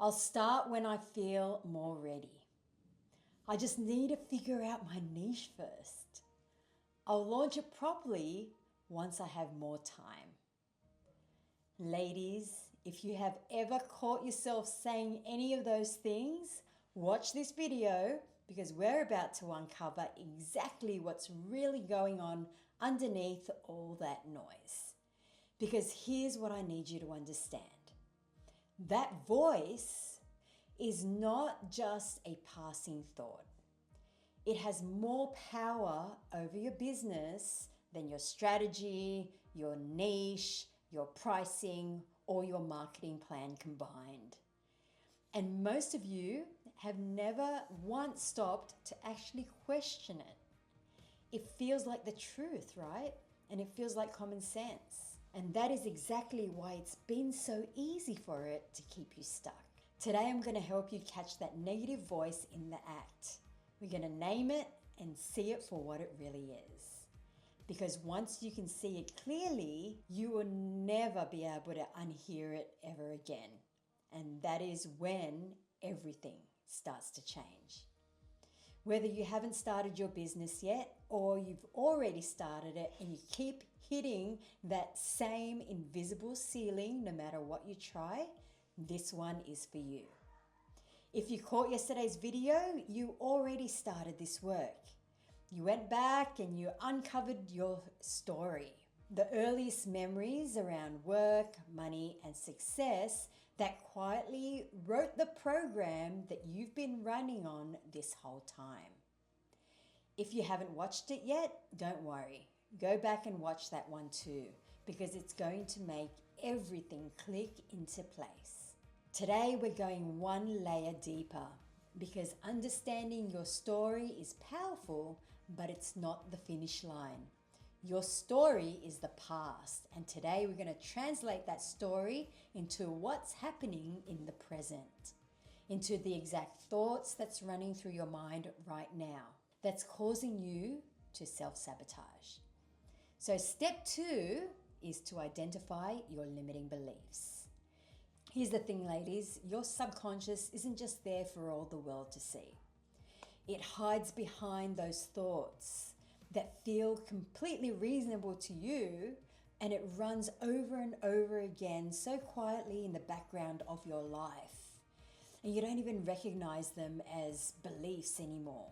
I'll start when I feel more ready. I just need to figure out my niche first. I'll launch it properly once I have more time. Ladies, if you have ever caught yourself saying any of those things, watch this video because we're about to uncover exactly what's really going on underneath all that noise. Because here's what I need you to understand. That voice is not just a passing thought. It has more power over your business than your strategy, your niche, your pricing, or your marketing plan combined. And most of you have never once stopped to actually question it. It feels like the truth, right? And it feels like common sense. And that is exactly why it's been so easy for it to keep you stuck. Today, I'm going to help you catch that negative voice in the act. We're going to name it and see it for what it really is. Because once you can see it clearly, you will never be able to unhear it ever again. And that is when everything starts to change. Whether you haven't started your business yet or you've already started it and you keep hitting that same invisible ceiling no matter what you try, this one is for you. If you caught yesterday's video, you already started this work. You went back and you uncovered your story, the earliest memories around work, money, and success that quietly wrote the program that you've been running on this whole time. If you haven't watched it yet, don't worry. Go back and watch that one too, because it's going to make everything click into place. Today, we're going one layer deeper because understanding your story is powerful, but it's not the finish line. Your story is the past, and today we're going to translate that story into what's happening in the present, into the exact thoughts that's running through your mind right now that's causing you to self-sabotage. So step 2 is to identify your limiting beliefs. Here's the thing, ladies, your subconscious isn't just there for all the world to see. It hides behind those thoughts that feel completely reasonable to you, and it runs over and over again so quietly in the background of your life. And you don't even recognize them as beliefs anymore.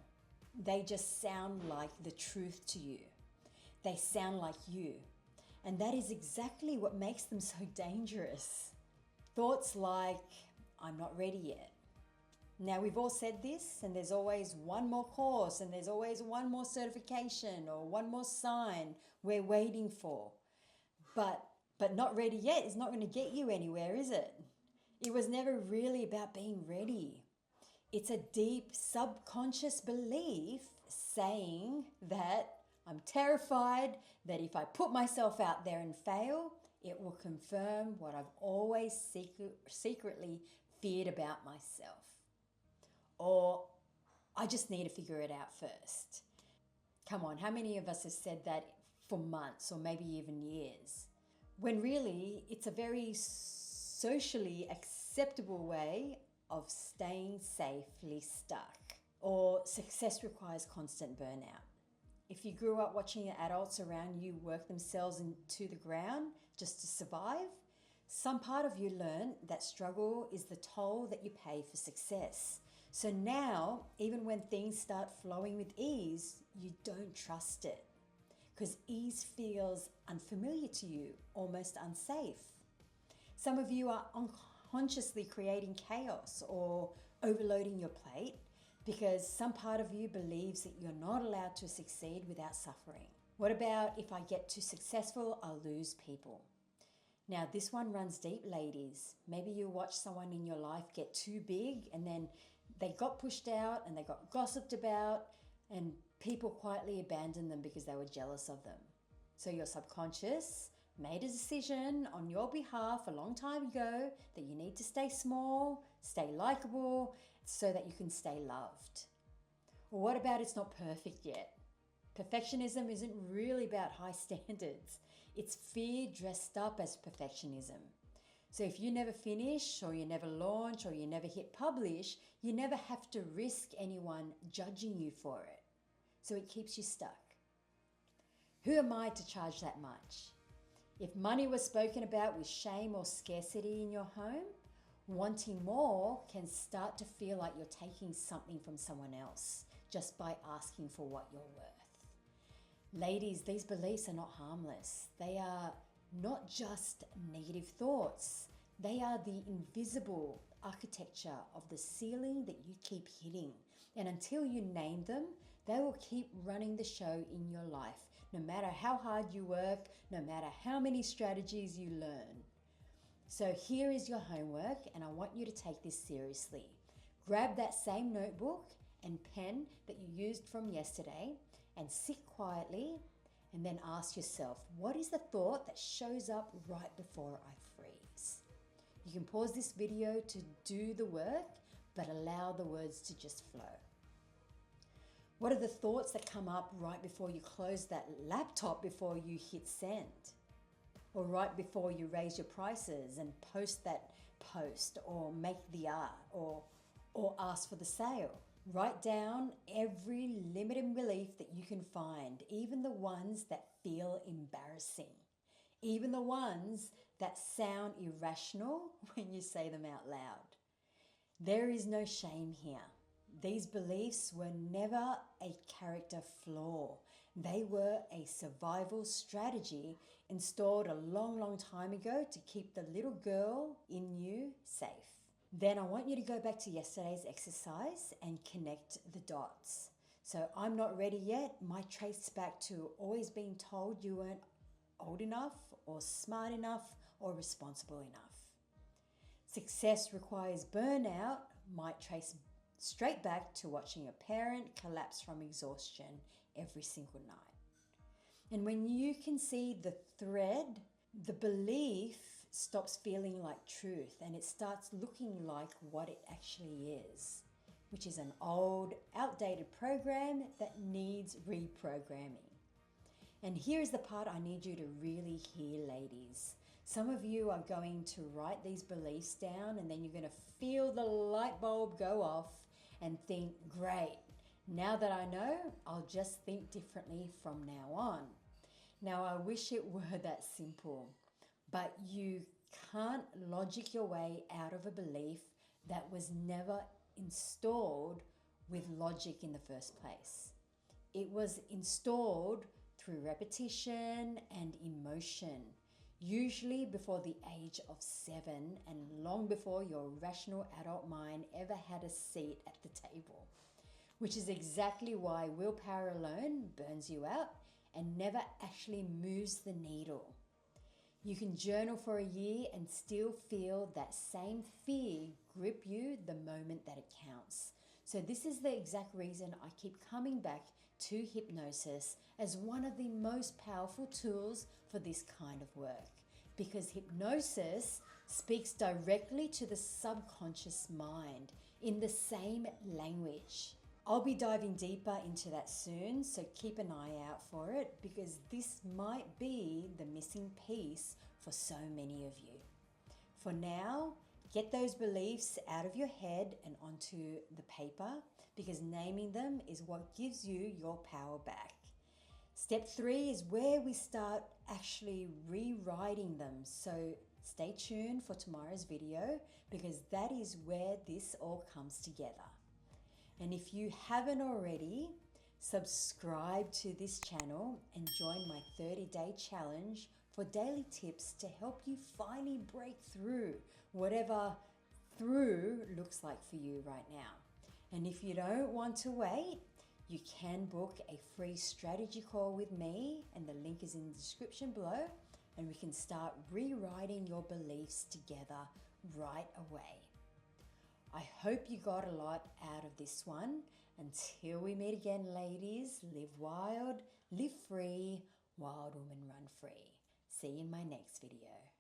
They just sound like the truth to you. They sound like you. And that is exactly what makes them so dangerous. Thoughts like, I'm not ready yet. Now, we've all said this, and there's always one more course, and there's always one more certification or one more sign we're waiting for. But not ready yet is not going to get you anywhere, is it? It was never really about being ready. It's a deep subconscious belief saying that I'm terrified that if I put myself out there and fail, it will confirm what I've always secretly feared about myself. Or I just need to figure it out first. Come on, how many of us have said that for months or maybe even years? When really it's a very socially acceptable way of staying safely stuck. Or success requires constant burnout. If you grew up watching adults around you work themselves into the ground just to survive, some part of you learned that struggle is the toll that you pay for success. So now, even when things start flowing with ease, you don't trust it because ease feels unfamiliar to you, almost unsafe. Some of you are unconsciously creating chaos or overloading your plate because some part of you believes that you're not allowed to succeed without suffering. What about if I get too successful, I'll lose people? Now, this one runs deep, ladies. Maybe you watch someone in your life get too big and then they got pushed out and they got gossiped about and people quietly abandoned them because they were jealous of them. So your subconscious made a decision on your behalf a long time ago that you need to stay small, stay likable, so that you can stay loved. Well, what about it's not perfect yet? Perfectionism isn't really about high standards. It's fear dressed up as perfectionism. So if you never finish, or you never launch, or you never hit publish, you never have to risk anyone judging you for it. So it keeps you stuck. Who am I to charge that much? If money was spoken about with shame or scarcity in your home, wanting more can start to feel like you're taking something from someone else just by asking for what you're worth. Ladies, these beliefs are not harmless. They are not just negative thoughts. They are the invisible architecture of the ceiling that you keep hitting. And until you name them, they will keep running the show in your life, no matter how hard you work, no matter how many strategies you learn. So here is your homework, and I want you to take this seriously. Grab that same notebook and pen that you used from yesterday and sit quietly and then ask yourself, what is the thought that shows up right before I freeze? You can pause this video to do the work, but allow the words to just flow. What are the thoughts that come up right before you close that laptop before you hit send? Or right before you raise your prices and post that post, or make the art, or ask for the sale? Write down every limiting belief that you can find, even the ones that feel embarrassing, even the ones that sound irrational when you say them out loud. There is no shame here. These beliefs were never a character flaw. They were a survival strategy installed a long, long time ago to keep the little girl in you safe. Then I want you to go back to yesterday's exercise and connect the dots. So I'm not ready yet might trace back to always being told you weren't old enough, or smart enough, or responsible enough. Success requires burnout might trace straight back to watching a parent collapse from exhaustion every single night. And when you can see the thread, the belief stops feeling like truth and it starts looking like what it actually is, which is an old, outdated program that needs reprogramming. And here's the part I need you to really hear, ladies. Some of you are going to write these beliefs down, and then you're going to feel the light bulb go off and think, great, now that I know, I'll just think differently from now on. Now, I wish it were that simple, but you can't logic your way out of a belief that was never installed with logic in the first place. It was installed through repetition and emotion, usually before the age of 7 and long before your rational adult mind ever had a seat at the table, which is exactly why willpower alone burns you out and never actually moves the needle. You can journal for a year and still feel that same fear grip you the moment that it counts. So this is the exact reason I keep coming back to hypnosis as one of the most powerful tools for this kind of work, because hypnosis speaks directly to the subconscious mind in the same language. I'll be diving deeper into that soon, so keep an eye out for it, because this might be the missing piece for so many of you. For now, get those beliefs out of your head and onto the paper, because naming them is what gives you your power back. Step 3 is where we start actually rewriting them. So stay tuned for tomorrow's video, because that is where this all comes together. And if you haven't already, subscribe to this channel and join my 30-day challenge for daily tips to help you finally break through whatever through looks like for you right now. And if you don't want to wait, you can book a free strategy call with me, and the link is in the description below, and we can start rewriting your beliefs together right away. I hope you got a lot out of this one. Until we meet again, ladies, live wild, live free, wild woman run free. See you in my next video.